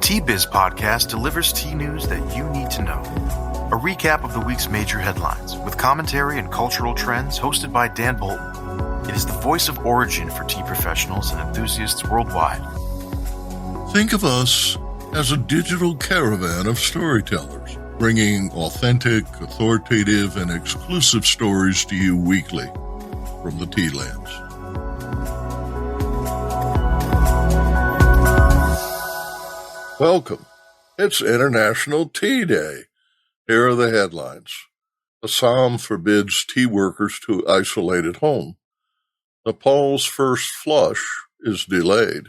Tea Biz Podcast delivers tea news that you need to know. A recap of the week's major headlines with commentary and cultural trends hosted by Dan Bolton. It is the voice of origin for tea professionals and enthusiasts worldwide. Think of us as a digital caravan of storytellers, bringing authentic, authoritative, and exclusive stories to you weekly from the tea lands. Welcome. It's International Tea Day. Here are the headlines. Assam forbids tea workers to isolate at home. Nepal's first flush is delayed.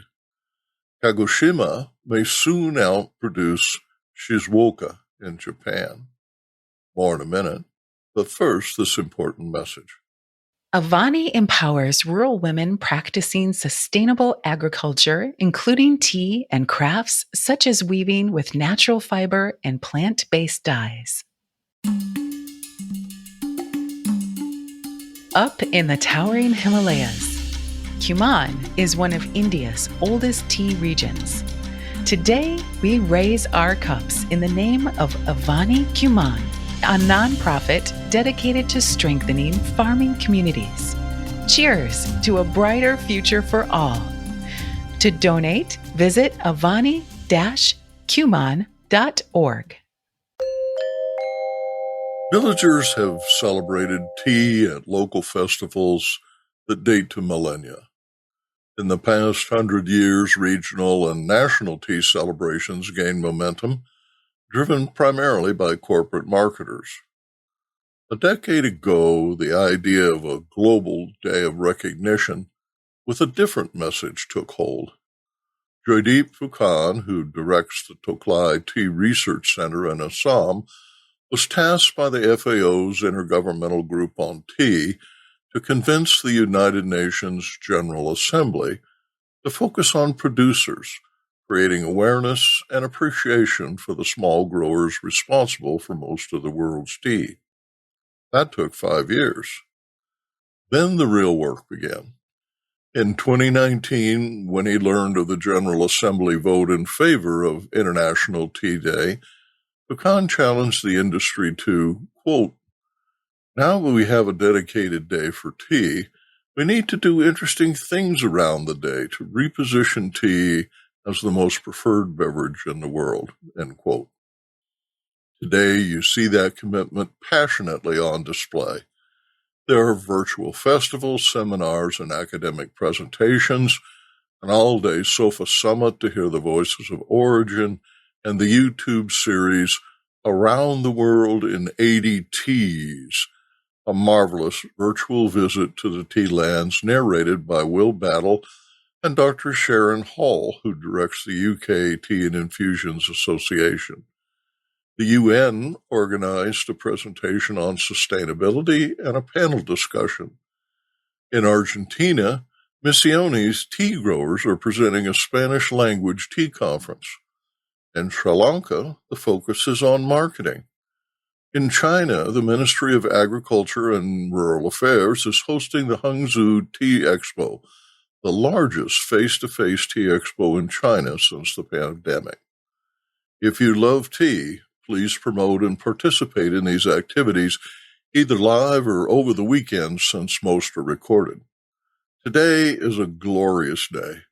Kagoshima may soon outproduce Shizuoka in Japan. More in a minute, but first this important message. Avani empowers rural women practicing sustainable agriculture, including tea and crafts such as weaving with natural fiber and plant-based dyes. Up in the towering Himalayas, Kumaon is one of India's oldest tea regions. Today, we raise our cups in the name of Avani Kumaon, a nonprofit dedicated to strengthening farming communities. Cheers to a brighter future for all. To donate, visit avani-kumaon.org. Villagers have celebrated tea at local festivals that date to millennia. In the past 100 years, regional and national tea celebrations gained momentum, driven primarily by corporate marketers. A decade ago, the idea of a global day of recognition with a different message took hold. Joydeep Phukan, who directs the Toklai Tea Research Center in Assam, was tasked by the FAO's Intergovernmental Group on Tea to convince the United Nations General Assembly to focus on producers, creating awareness and appreciation for the small growers responsible for most of the world's tea. That took 5 years. Then the real work began. In 2019, when he learned of the General Assembly vote in favor of International Tea Day, Phukan challenged the industry to, quote, "Now that we have a dedicated day for tea, we need to do interesting things around the day to reposition tea as the most preferred beverage in the world," end quote. Today, you see that commitment passionately on display. There are virtual festivals, seminars, and academic presentations, an all-day sofa summit to hear the voices of origin, and the YouTube series Around the World in 80 Teas, a marvelous virtual visit to the tea lands narrated by Will Battle and Dr. Sharon Hall, who directs the UK Tea and Infusions Association. The UN organized a presentation on sustainability and a panel discussion. In Argentina, Misiones tea growers are presenting a Spanish-language tea conference. In Sri Lanka, the focus is on marketing. In China, the Ministry of Agriculture and Rural Affairs is hosting the Hangzhou Tea Expo, the largest face-to-face tea expo in China since the pandemic. If you love tea, please promote and participate in these activities either live or over the weekend since most are recorded. Today is a glorious day.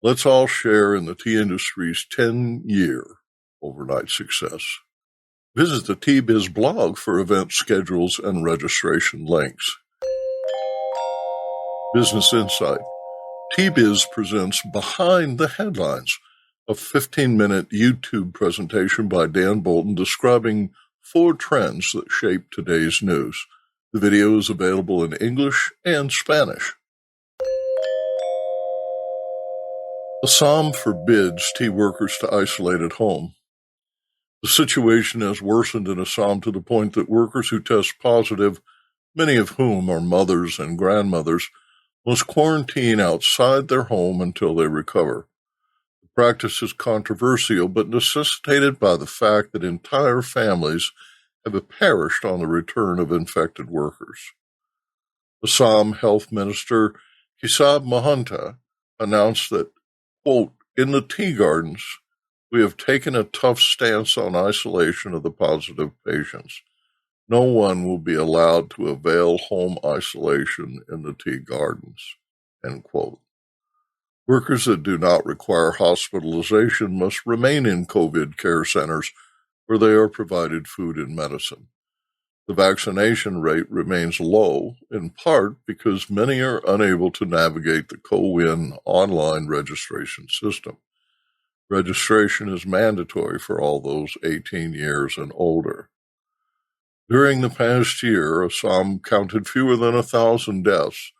Let's all share in the tea industry's 10-year overnight success. Visit the Tea Biz blog for event schedules and registration links. Business Insight. Tea Biz presents Behind the Headlines, a 15-minute YouTube presentation by Dan Bolton describing 4 trends that shape today's news. The video is available in English and Spanish. Assam forbids tea workers to isolate at home. The situation has worsened in Assam to the point that workers who test positive, many of whom are mothers and grandmothers, must quarantine outside their home until they recover. The practice is controversial but necessitated by the fact that entire families have perished on the return of infected workers. Assam Health Minister Kesab Mahanta announced that, quote, "In the tea gardens, We have taken a tough stance on isolation of the positive patients. No one will be allowed to avail home isolation in the tea gardens." End quote. Workers that do not require hospitalization must remain in COVID care centers where they are provided food and medicine. The vaccination rate remains low, in part because many are unable to navigate the CoWIN online registration system. Registration is mandatory for all those 18 years and older. During the past year, Assam counted fewer than 1,000 deaths,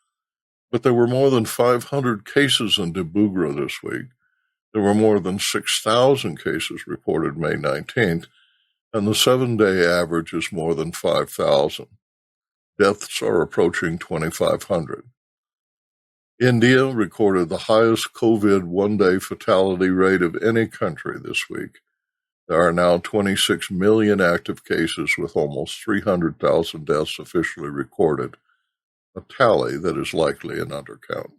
but there were more than 500 cases in Dibrugarh this week. There were more than 6,000 cases reported May 19th, and the 7-day average is more than 5,000. Deaths are approaching 2,500. India recorded the highest COVID one-day fatality rate of any country this week. There are now 26 million active cases with almost 300,000 deaths officially recorded, a tally that is likely an undercount.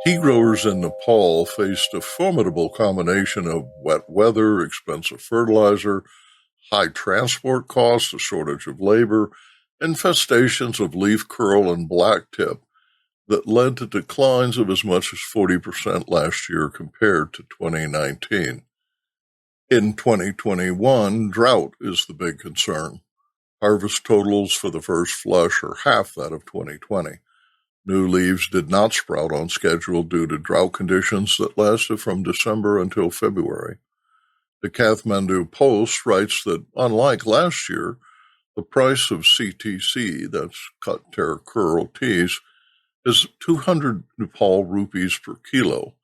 Tea growers in Nepal faced a formidable combination of wet weather, expensive fertilizer, high transport costs, a shortage of labor, infestations of leaf curl and blacktip that led to declines of as much as 40% last year compared to 2019. In 2021, drought is the big concern. Harvest totals for the first flush are half that of 2020. New leaves did not sprout on schedule due to drought conditions that lasted from December until February. The Kathmandu Post writes that, unlike last year, the price of CTC, that's cut, tear, curl teas, is 200 Nepal rupees per kilo,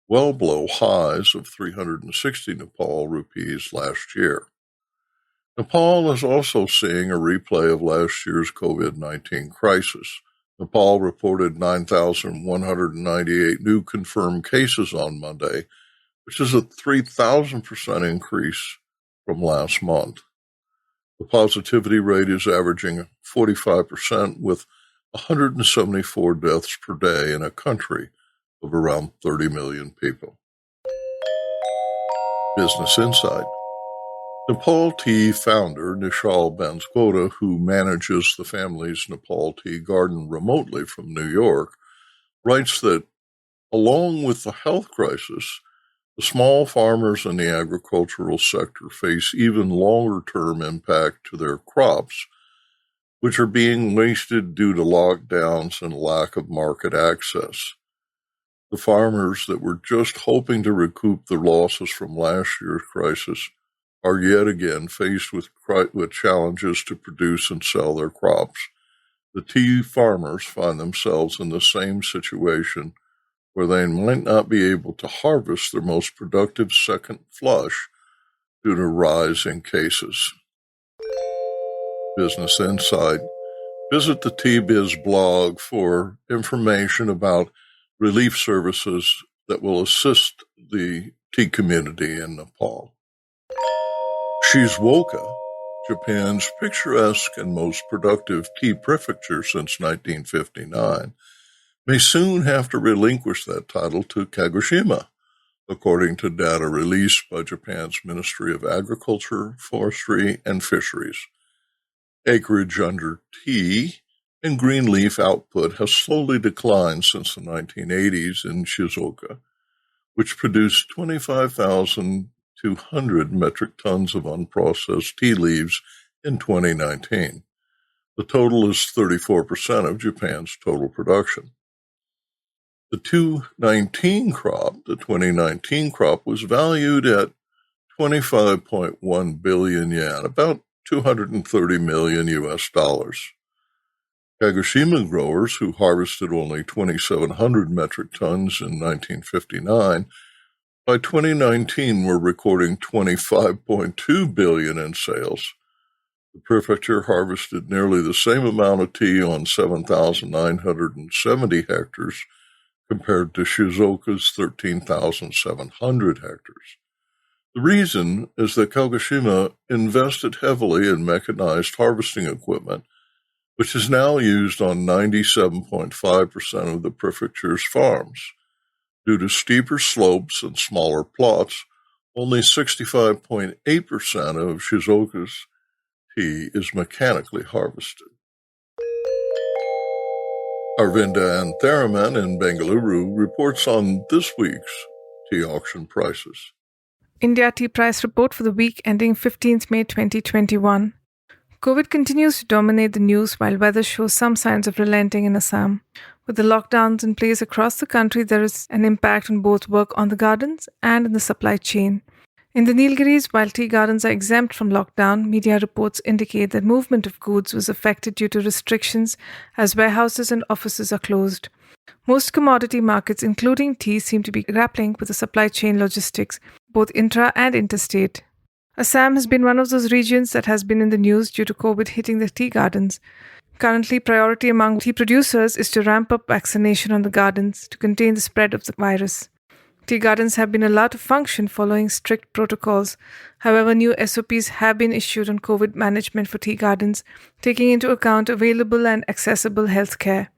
well below highs of 360 Nepal rupees last year. Nepal is also seeing a replay of last year's COVID-19 crisis. Nepal reported 9,198 new confirmed cases on Monday, which is a 3,000% increase from last month. The positivity rate is averaging 45% with 174 deaths per day in a country of around 30 million people. Business Insight. Nepal Tea founder Nishal Banskota, who manages the family's Nepal Tea garden remotely from New York, writes that, along with the health crisis, the small farmers in the agricultural sector face even longer-term impact to their crops, which are being wasted due to lockdowns and lack of market access. The farmers that were just hoping to recoup the losses from last year's crisis are yet again faced with challenges to produce and sell their crops. The tea farmers find themselves in the same situation where they might not be able to harvest their most productive second flush due to rise in cases. Business Insight. Visit the Tea Biz blog for information about relief services that will assist the tea community in Nepal. Shizuoka, Japan's picturesque and most productive tea prefecture since 1959, may soon have to relinquish that title to Kagoshima, according to data released by Japan's Ministry of Agriculture, Forestry, and Fisheries. Acreage under tea and green leaf output has slowly declined since the 1980s in Shizuoka, which produced 25,200 metric tons of unprocessed tea leaves in 2019. The total is 34% of Japan's total production. The 2019 crop was valued at 25.1 billion yen, about $230 million US. Kagoshima growers, who harvested only 2,700 metric tons in 1959, by 2019 were recording 25.2 billion in sales. The prefecture harvested nearly the same amount of tea on 7,970 hectares compared to Shizuoka's 13,700 hectares. The reason is that Kagoshima invested heavily in mechanized harvesting equipment, which is now used on 97.5% of the prefecture's farms. Due to steeper slopes and smaller plots, only 65.8% of Shizuoka's tea is mechanically harvested. Arvinda and Theraman in Bengaluru reports on this week's tea auction prices. India Tea Price Report for the week ending 15th May 2021. COVID continues to dominate the news while weather shows some signs of relenting in Assam. With the lockdowns in place across the country, there is an impact on both work on the gardens and in the supply chain. In the Nilgiris, while tea gardens are exempt from lockdown, media reports indicate that movement of goods was affected due to restrictions as warehouses and offices are closed. Most commodity markets, including tea, seem to be grappling with the supply chain logistics, both intra and interstate. Assam has been one of those regions that has been in the news due to COVID hitting the tea gardens. Currently, priority among tea producers is to ramp up vaccination on the gardens to contain the spread of the virus. Tea gardens have been allowed to function following strict protocols. However, new SOPs have been issued on COVID management for tea gardens, taking into account available and accessible health care.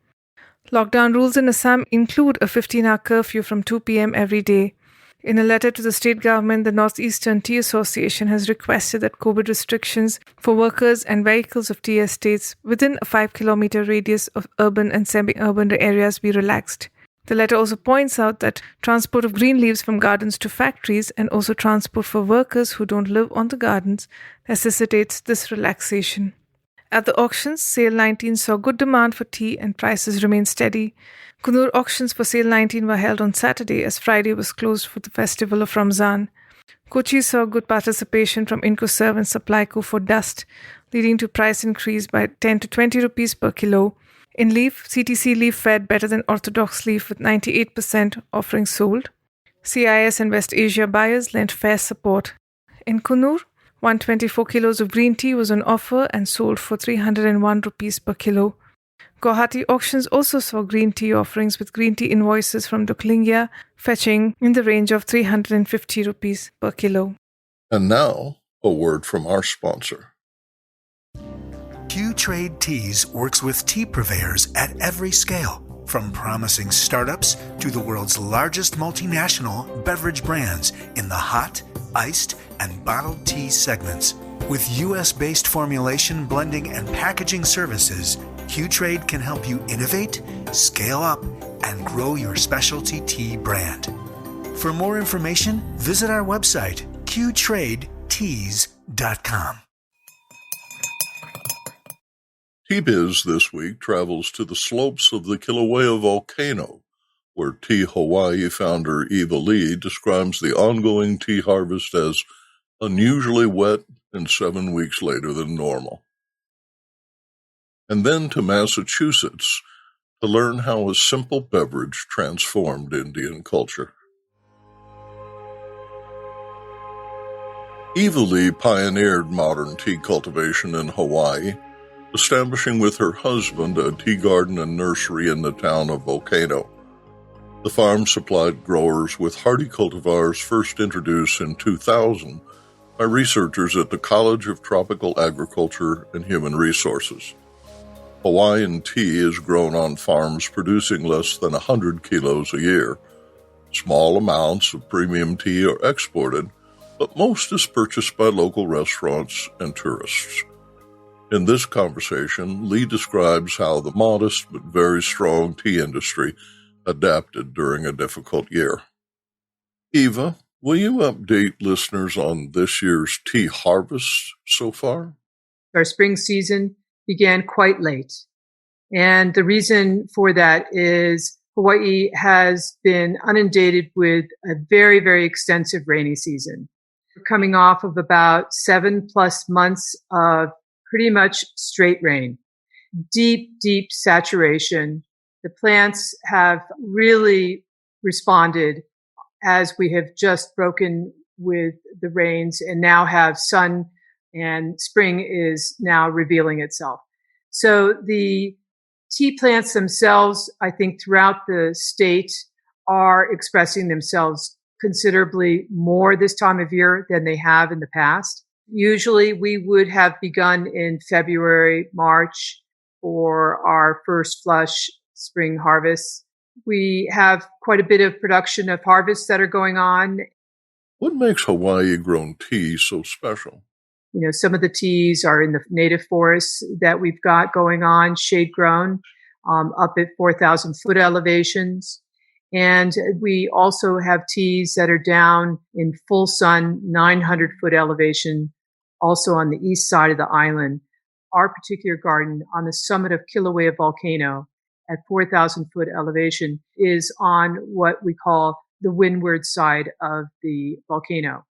Lockdown rules in Assam include a 15-hour curfew from 2 p.m. every day. In a letter to the state government, the Northeastern Tea Association has requested that COVID restrictions for workers and vehicles of tea estates within a 5-kilometer radius of urban and semi-urban areas be relaxed. The letter also points out that transport of green leaves from gardens to factories and also transport for workers who don't live on the gardens necessitates this relaxation. At the auctions, Sale 19 saw good demand for tea and prices remained steady. Kunur auctions for Sale 19 were held on Saturday as Friday was closed for the festival of Ramzan. Kochi saw good participation from Incoserve and Supplyco for dust, leading to price increase by 10 to 20 rupees per kilo. In leaf, CTC leaf fared better than orthodox leaf with 98% offerings sold. CIS and West Asia buyers lent fair support. In Kunur, 124 kilos of green tea was on offer and sold for 301 rupees per kilo. Guwahati auctions also saw green tea offerings with green tea invoices from Doklingia fetching in the range of 350 rupees per kilo. And now, a word from our sponsor. Q Trade Teas works with tea purveyors at every scale, from promising startups to the world's largest multinational beverage brands in the hot, iced, and bottled tea segments. With U.S.-based formulation, blending, and packaging services, Q-Trade can help you innovate, scale up, and grow your specialty tea brand. For more information, visit our website, qtradeteas.com. Tea-Biz this week travels to the slopes of the Kilauea Volcano, where Tea Hawaii founder Eva Lee describes the ongoing tea harvest as unusually wet and 7 weeks later than normal. And then to Massachusetts to learn how a simple beverage transformed Indian culture. Eva Lee pioneered modern tea cultivation in Hawaii, establishing with her husband a tea garden and nursery in the town of Volcano. The farm supplied growers with hearty cultivars first introduced in 2000 by researchers at the College of Tropical Agriculture and Human Resources. Hawaiian tea is grown on farms producing less than 100 kilos a year. Small amounts of premium tea are exported, but most is purchased by local restaurants and tourists. In this conversation, Lee describes how the modest but very strong tea industry adapted during a difficult year. Eva, will you update listeners on this year's tea harvest so far? Our spring season began quite late. And the reason for that is Hawaii has been inundated with a very, very extensive rainy season. We're coming off of about 7+ months of pretty much straight rain, deep, deep saturation. The plants have really responded as we have just broken with the rains and now have sun, and spring is now revealing itself. So the tea plants themselves, I think throughout the state, are expressing themselves considerably more this time of year than they have in the past. Usually we would have begun in February, March for our first flush spring harvest. We have quite a bit of production of harvests that are going on. What makes Hawaii-grown tea so special? Some of the teas are in the native forests that we've got going on, shade grown, up at 4,000 foot elevations. And we also have teas that are down in full sun, 900 foot elevation, also on the east side of the island. Our particular garden on the summit of Kilauea Volcano at 4,000 foot elevation is on what we call the windward side of the volcano.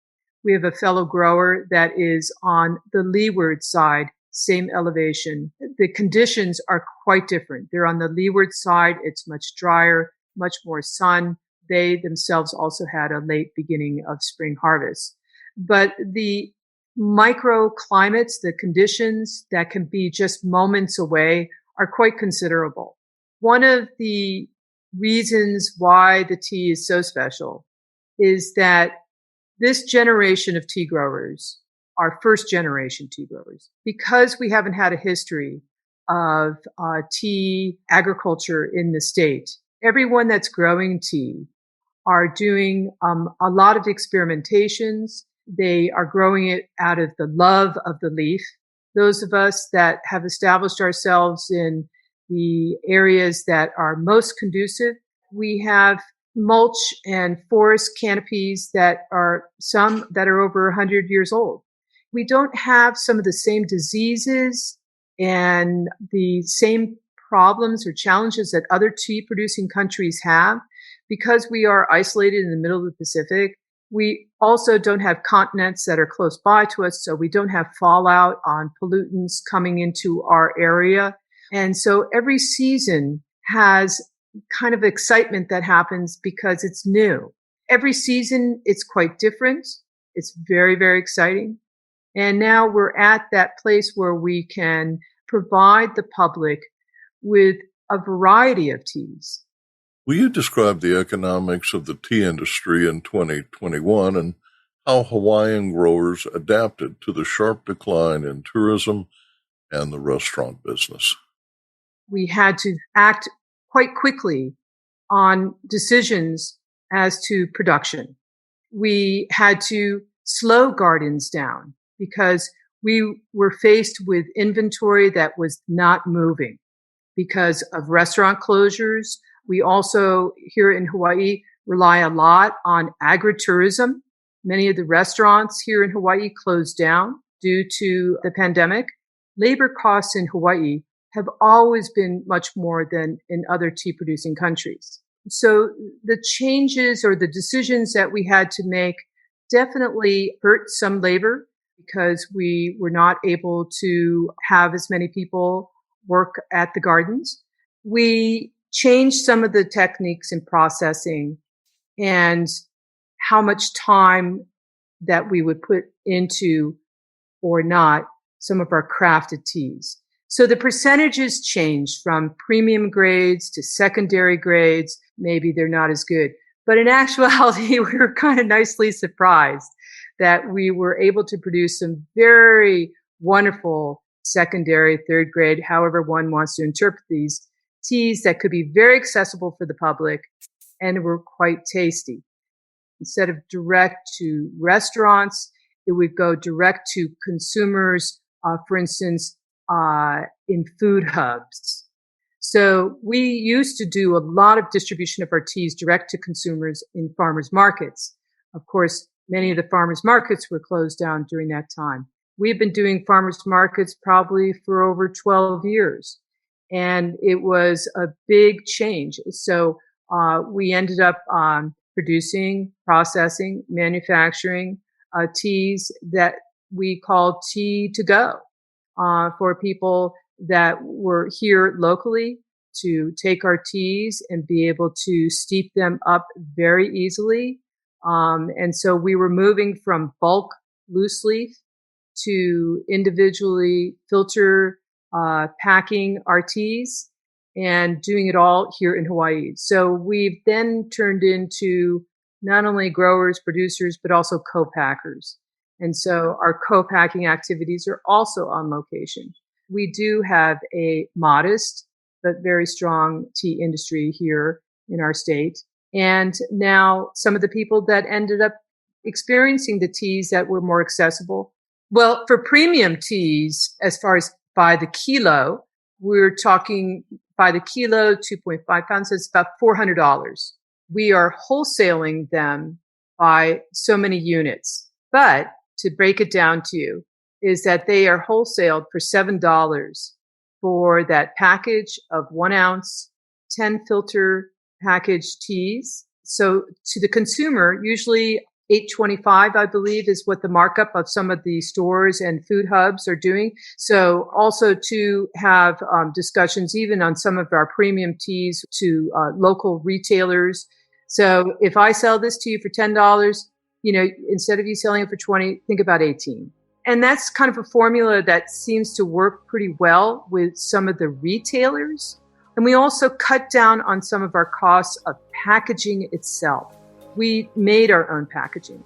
We have a fellow grower that is on the leeward side, same elevation. The conditions are quite different. They're on the leeward side. It's much drier, much more sun. They themselves also had a late beginning of spring harvest. But the microclimates, the conditions that can be just moments away are quite considerable. One of the reasons why the tea is so special is that this generation of tea growers, our first generation tea growers, because we haven't had a history of tea agriculture in the state, everyone that's growing tea are doing a lot of experimentations. They are growing it out of the love of the leaf. Those of us that have established ourselves in the areas that are most conducive, we have mulch and forest canopies that are some that are over 100 years old. We don't have some of the same diseases and the same problems or challenges that other tea producing countries have because we are isolated in the middle of the Pacific. We also don't have continents that are close by to us, so we don't have fallout on pollutants coming into our area. And so every season has kind of excitement that happens because it's new. Every season, it's quite different. It's very, very exciting. And now we're at that place where we can provide the public with a variety of teas. Will you describe the economics of the tea industry in 2021 and how Hawaiian growers adapted to the sharp decline in tourism and the restaurant business? We had to act quite quickly on decisions as to production. We had to slow gardens down because we were faced with inventory that was not moving because of restaurant closures. We also, here in Hawaii, rely a lot on agritourism. Many of the restaurants here in Hawaii closed down due to the pandemic. Labor costs in Hawaii have always been much more than in other tea-producing countries. So the changes or the decisions that we had to make definitely hurt some labor because we were not able to have as many people work at the gardens. We changed some of the techniques in processing and how much time that we would put into or not some of our crafted teas. So the percentages changed from premium grades to secondary grades. Maybe they're not as good. But in actuality, we were kind of nicely surprised that we were able to produce some very wonderful secondary, third grade, however one wants to interpret these teas that could be very accessible for the public and were quite tasty. Instead of direct to restaurants, it would go direct to consumers, for instance, in food hubs. So we used to do a lot of distribution of our teas direct to consumers in farmers markets. Of course, many of the farmers markets were closed down during that time. We've been doing farmers markets probably for over 12 years. And it was a big change. So we ended up producing, processing, manufacturing teas that we called tea to go for people that were here locally to take our teas and be able to steep them up very easily. And so we were moving from bulk loose leaf to individually filter packing our teas and doing it all here in Hawaii. So we've then turned into not only growers, producers, but also co-packers. And so our co-packing activities are also on location. We do have a modest but very strong tea industry here in our state. And now some of the people that ended up experiencing the teas that were more accessible. Well, for premium teas, as far as by the kilo, we're talking by the kilo, 2.5 pounds, so it's about $400. We are wholesaling them by so many units. But to break it down to you, is that they are wholesaled for $7 for that package of 1 ounce, 10 filter packaged teas. So to the consumer, usually $8.25, I believe, is what the markup of some of the stores and food hubs are doing. So also to have discussions even on some of our premium teas to local retailers. So if I sell this to you for $10, instead of you selling it for 20, think about 18. And that's kind of a formula that seems to work pretty well with some of the retailers. And we also cut down on some of our costs of packaging itself. We made our own packaging.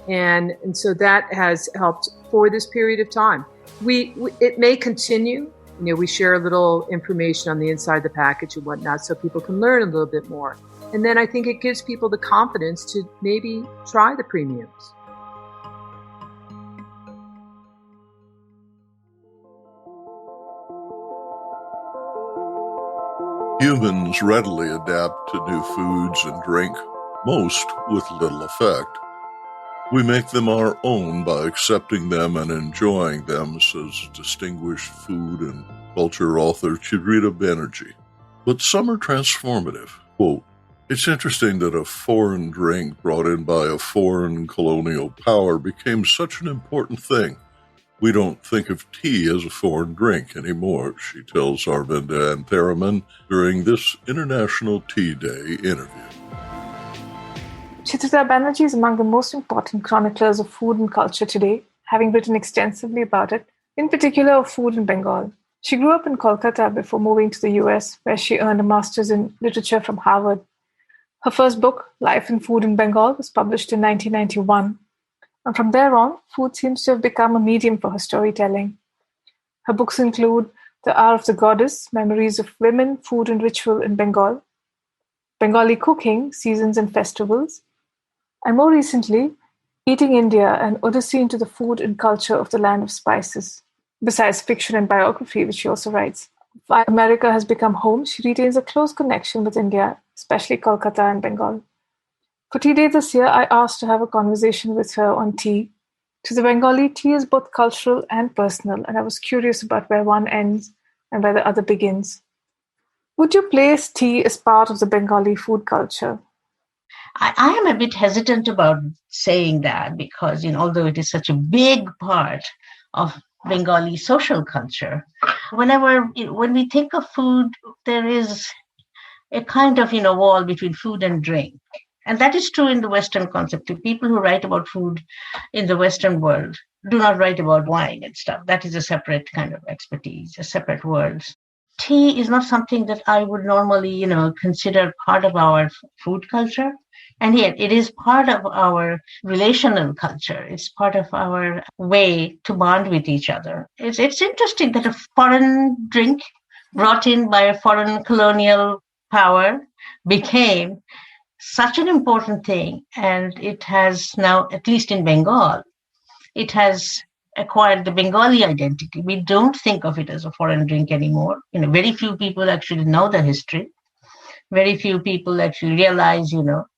And so that has helped for this period of time. It may continue. We share a little information on the inside of the package and whatnot so people can learn a little bit more. And then I think it gives people the confidence to maybe try the premiums. Humans readily adapt to new foods and drink, most with little effect. We make them our own by accepting them and enjoying them, says distinguished food and culture author Chitrita Banerji. But some are transformative. Quote, "It's interesting that a foreign drink brought in by a foreign colonial power became such an important thing. We don't think of tea as a foreign drink anymore," she tells Arvinda and Theraman during this International Tea Day interview. Chitrita Banerji is among the most important chroniclers of food and culture today, having written extensively about it, in particular of food in Bengal. She grew up in Kolkata before moving to the US, where she earned a master's in literature from Harvard. Her first book, Life and Food in Bengal, was published in 1991. And from there on, food seems to have become a medium for her storytelling. Her books include The Hour of the Goddess, Memories of Women, Food and Ritual in Bengal, Bengali Cooking, Seasons and Festivals, and more recently, Eating India, an Odyssey into the food and culture of the land of spices. Besides fiction and biography, which she also writes. While America has become home, she retains a close connection with India, especially Kolkata and Bengal. For Tea Day this year, I asked to have a conversation with her on tea. To the Bengali, tea is both cultural and personal, and I was curious about where one ends and where the other begins. Would you place tea as part of the Bengali food culture? I am a bit hesitant about saying that because, although it is such a big part of Bengali social culture, when we think of food, there is a kind of, wall between food and drink. And that is true in the Western concept. The people who write about food in the Western world do not write about wine and stuff. That is a separate kind of expertise, a separate world. Tea is not something that I would normally, consider part of our food culture. And yet it is part of our relational culture. It's part of our way to bond with each other. It's interesting that a foreign drink brought in by a foreign colonial power became such an important thing. And it has now, at least in Bengal, it has acquired the Bengali identity. We don't think of it as a foreign drink anymore. Very few people actually know the history. Very few people actually realize,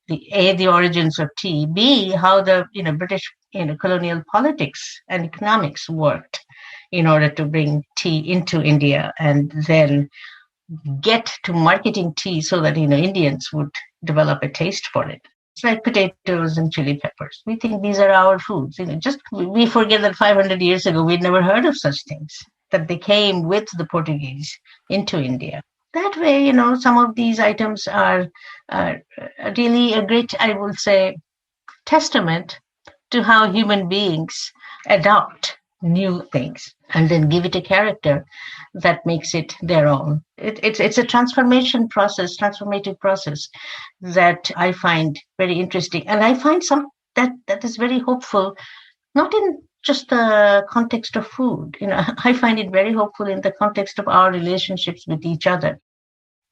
the origins of tea, B, how the British colonial politics and economics worked in order to bring tea into India and then get to marketing tea so that Indians would develop a taste for it. It's like potatoes and chili peppers. We think these are our foods. We forget that 500 years ago we'd never heard of such things, that they came with the Portuguese into India. That way, some of these items are really a great, I would say, testament to how human beings adopt new things and then give it a character that makes it their own. It's a transformative process that I find very interesting. And I find that is very hopeful, not in just the context of food. I find it very hopeful in the context of our relationships with each other.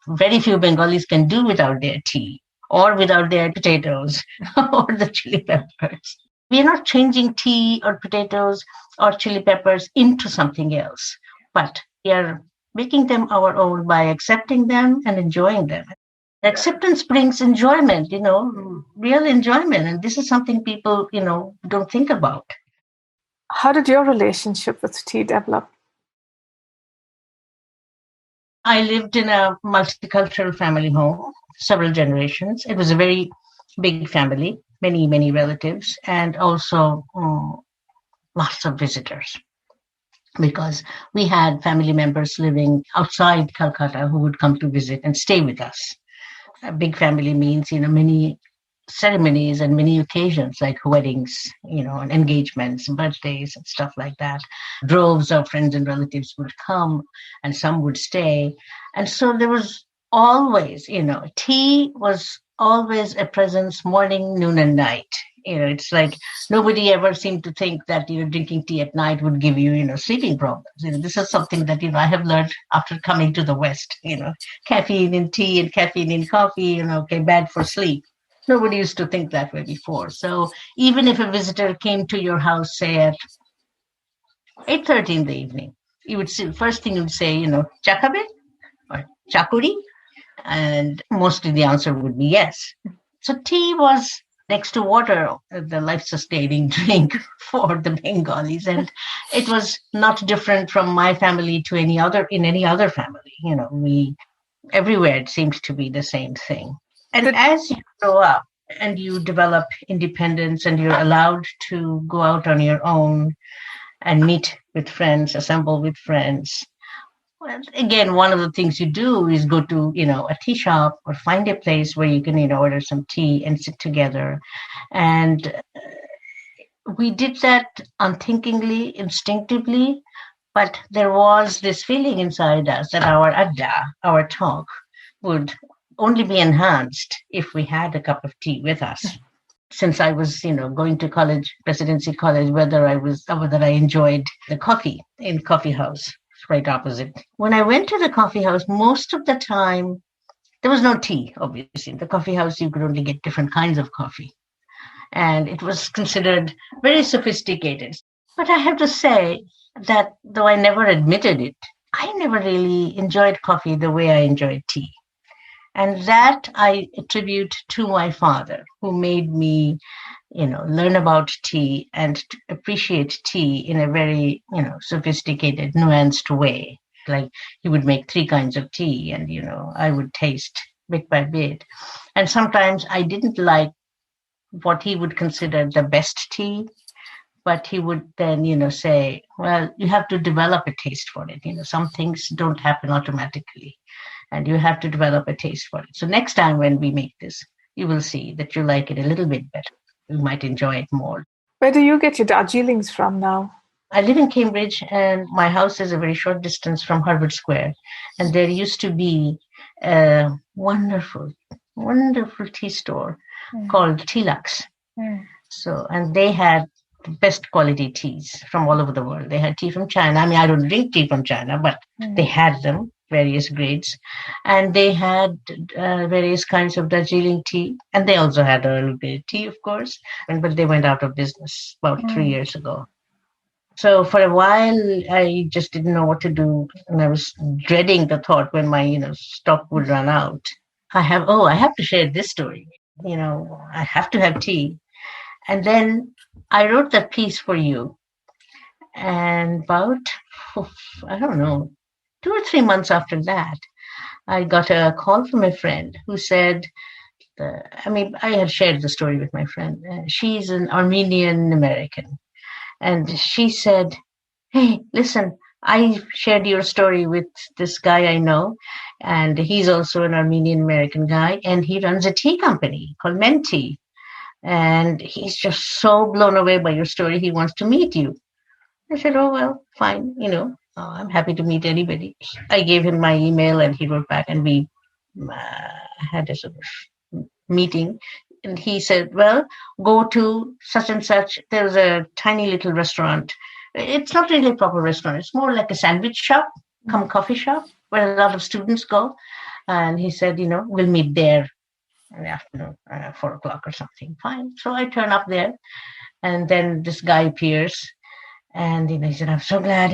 very few Bengalis can do without their tea or without their potatoes or the chili peppers. We are not changing tea or potatoes or chili peppers into something else, but we are making them our own by accepting them and enjoying them. Acceptance brings enjoyment, real enjoyment. And this is something people, don't think about. How did your relationship with tea develop? I lived in a multicultural family home, several generations. It was a very big family, many, many relatives, and also lots of visitors, because we had family members living outside Calcutta who would come to visit and stay with us. A big family means, many ceremonies and many occasions like weddings, and engagements, birthdays and stuff like that. Droves of friends and relatives would come and some would stay. And so there was always, tea was always a presence morning, noon and night. It's like nobody ever seemed to think that, drinking tea at night would give you, sleeping problems. This is something that, I have learned after coming to the West, caffeine in tea and caffeine in coffee, bad for sleep. Nobody used to think that way before. So even if a visitor came to your house, say at 8:30 in the evening, you would see, first thing you'd say, chakabe or chakuri, and mostly the answer would be yes. So tea was next to water, the life-sustaining drink for the Bengalis, and it was not different from my family to any other family. Everywhere it seems to be the same thing. And as you grow up and you develop independence and you're allowed to go out on your own and meet with friends, assemble with friends, well, again, one of the things you do is go to, a tea shop or find a place where you can, order some tea and sit together. And we did that unthinkingly, instinctively, but there was this feeling inside us that our adda, our talk, would only be enhanced if we had a cup of tea with us. Since I was, going to college, Presidency College, whether I enjoyed the coffee in coffee house, right opposite. When I went to the coffee house, most of the time, there was no tea, obviously. In the coffee house, you could only get different kinds of coffee. And it was considered very sophisticated. But I have to say that though I never admitted it, I never really enjoyed coffee the way I enjoyed tea. And that I attribute to my father, who made me, learn about tea and appreciate tea in a very, sophisticated, nuanced way. Like he would make 3 kinds of tea and, I would taste bit by bit. And sometimes I didn't like what he would consider the best tea, but he would then, say, well, you have to develop a taste for it. Some things don't happen automatically. And you have to develop a taste for it. So next time when we make this, you will see that you like it a little bit better. You might enjoy it more. Where do you get your Darjeelings from now? I live in Cambridge, and my house is a very short distance from Harvard Square. And there used to be a wonderful, wonderful tea store called Tealux. So, and they had the best quality teas from all over the world. They had tea from China. I mean, I don't drink tea from China, but they had them. Various grades, and they had various kinds of Darjeeling tea, and they also had a little bit of tea, of course, but they went out of business about 3 years ago. So for a while, I just didn't know what to do, and I was dreading the thought when my stock would run out. I have to share this story. I have to have tea, and then I wrote that piece for you, and about 2 or 3 months after that, I got a call from a friend who said, I had shared the story with my friend. She's an Armenian American. And she said, hey, listen, I shared your story with this guy I know, and he's also an Armenian American guy, and he runs a tea company called Tea. And he's just so blown away by your story, he wants to meet you. I said, oh, well, fine, I'm happy to meet anybody. I gave him my email and he wrote back, and we had a sort of meeting. And he said, well, go to such and such. There's a tiny little restaurant. It's not really a proper restaurant. It's more like a sandwich shop, come coffee shop, where a lot of students go. And he said, we'll meet there in the afternoon, 4 o'clock or something. Fine. So I turn up there, and then this guy appears, and he said, I'm so glad.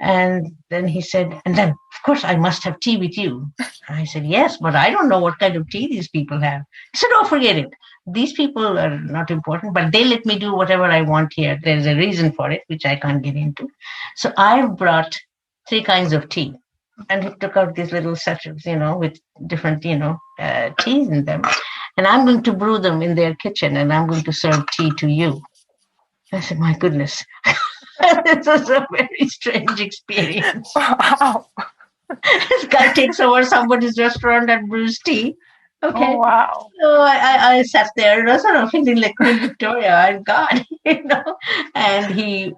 And then he said, and then of course I must have tea with you. I said, yes, but I don't know what kind of tea these people have. He said, oh, forget it. These people are not important, but they let me do whatever I want here. There's a reason for it, which I can't get into. So I've brought 3 kinds of tea. And he took out these little sachets, with different, teas in them. And I'm going to brew them in their kitchen, and I'm going to serve tea to you. I said, my goodness. This was a very strange experience. Wow. This guy takes over somebody's restaurant and brews tea. Okay. Oh, wow. So I sat there, sort of feeling like Queen Victoria, God, and he,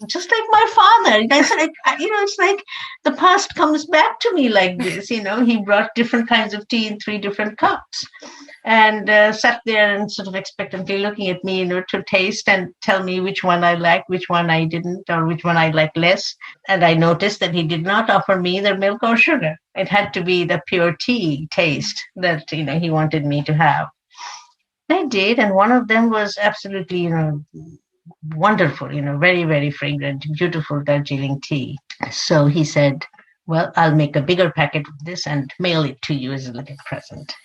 just like my father, and I said, it's like the past comes back to me like this, he brought different kinds of tea in 3 different cups, and sat there and sort of expectantly looking at me, to taste and tell me which one I liked, which one I didn't, or which one I liked less. And I noticed that he did not offer me either milk or sugar. It had to be the pure tea taste that, he wanted me to have. I did, and one of them was absolutely, wonderful, very, very fragrant, beautiful Darjeeling tea. So he said, well, I'll make a bigger packet of this and mail it to you as a little present.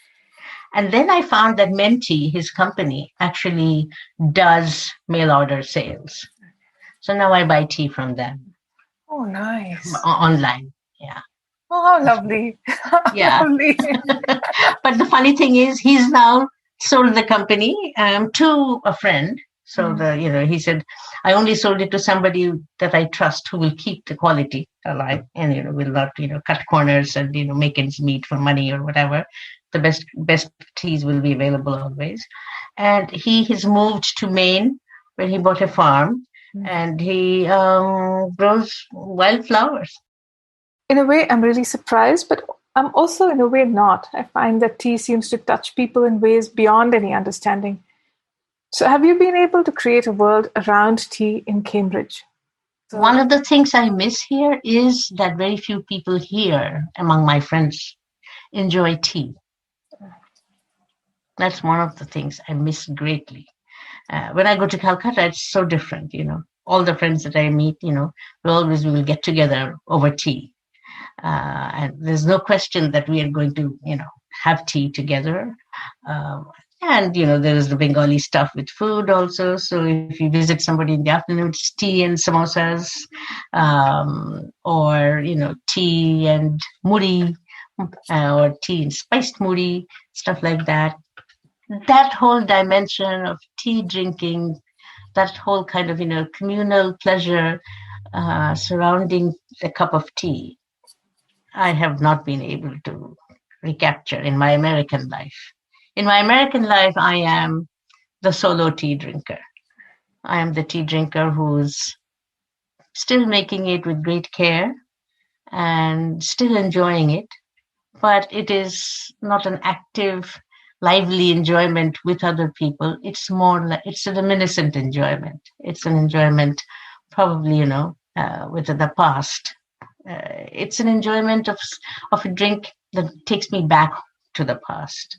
And then I found that Menti, his company, actually does mail order sales. So now I buy tea from them. Oh, nice. Online, yeah. Oh, how lovely. Yeah. Lovely. But the funny thing is, he's now sold the company to a friend. So he said, I only sold it to somebody that I trust who will keep the quality alive and, will not, cut corners and, make ends meet for money or whatever. The best teas will be available always. And he has moved to Maine, where he bought a farm, and he grows wildflowers. In a way, I'm really surprised, but I'm also in a way not. I find that tea seems to touch people in ways beyond any understanding. So have you been able to create a world around tea in Cambridge? One of the things I miss here is that very few people here among my friends enjoy tea. That's one of the things I miss greatly. When I go to Calcutta, it's so different, All the friends that I meet, we will get together over tea. And there's no question that we are going to, have tea together. And, there is the Bengali stuff with food also. So if you visit somebody in the afternoon, it's tea and samosas, or, tea and muri, or tea and spiced muri, stuff like that. That whole dimension of tea drinking, that whole kind of, communal pleasure surrounding the cup of tea, I have not been able to recapture in my American life. In my American life, I am the solo tea drinker. I am the tea drinker who's still making it with great care and still enjoying it, but it is not an active, lively enjoyment with other people. It's more like, it's a reminiscent enjoyment. It's an enjoyment probably, with the past. It's an enjoyment of a drink that takes me back to the past.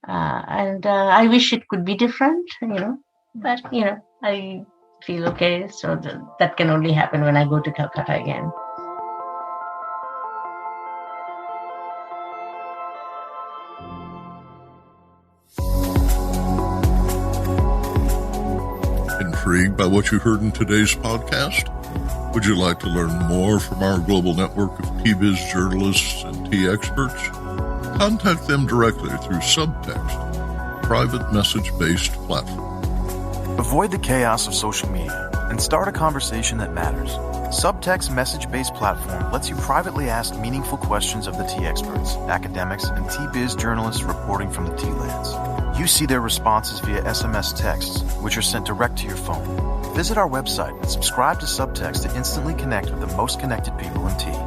And I wish it could be different, but, I feel okay. So that can only happen when I go to Calcutta again. Intrigued by what you heard in today's podcast? Would you like to learn more from our global network of tea biz journalists and tea experts? Contact them directly through Subtext, a private message-based platform. Avoid the chaos of social media and start a conversation that matters. Subtext message-based platform lets you privately ask meaningful questions of the tea experts, academics, and tea biz journalists reporting from the tea lands. You see their responses via SMS texts, which are sent direct to your phone. Visit our website and subscribe to Subtext to instantly connect with the most connected people in tea.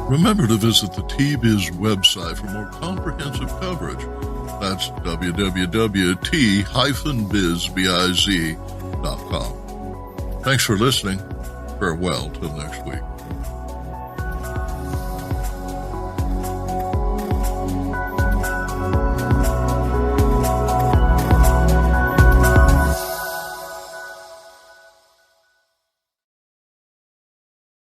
Remember to visit the Tea Biz website for more comprehensive coverage. That's www.t-biz.com. Thanks for listening. Farewell till next week.